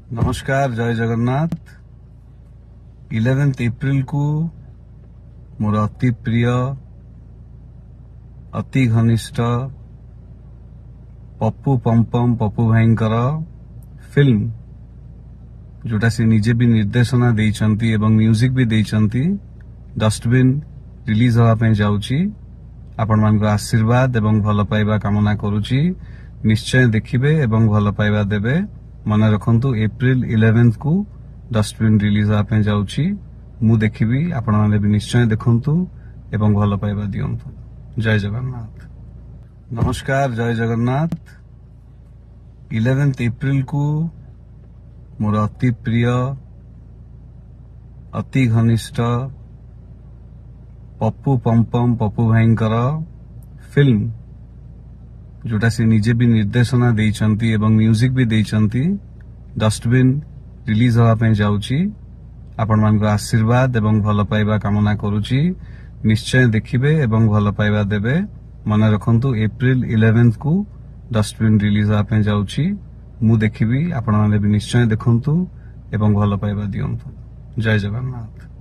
नमस्कार, जय जगन्नाथ। 11 एप्रिल को मोर अति प्रिय अति घनिष्ठ पप्पू पम्पम पप्पू भाईंकर फिल्म जोटा से निजे भी निर्देशना देइचंती एवं म्यूजिक भी देइचंती डस्टबिन रिलीज होगा पे जाउची। आपण मान आशीर्वाद एवं भल पाइबा कामना करुची। निश्चय देखिबे एवं भल पाइबा देबे। मन रखंतु एप्रिल 11 को डस्टबिन रिलीज होगा पे जाउची। मु देखिबी, आपण माने भी निश्चय देखंतु एवं भल पाइबा दियंतु। जय जगन्नाथ। नमस्कार, जय जगन्नाथ। 11 एप्रिल को मोर अति प्रिय अति घनिष्ठ पप्पू पम्पम पप्पू भाईंकर फिल्म जोटा से निजे भी निर्देशना देइचंती एवं म्यूजिक भी देइचंती डस्टबिन रिलीज होगा पे जाउची। आपण मान आशीर्वाद एवं भल पाइबा कामना करुची। निश्चय देखिबे एवं भल पाइबा देबे। मन रखंतु एप्रिल 11 को डस्टबिन रिलीज होगा पे जाउची। मु देखिबी, आपण माने भी निश्चय देखंतु एवं भल पाइबा दियंतु। जय जगन्नाथ।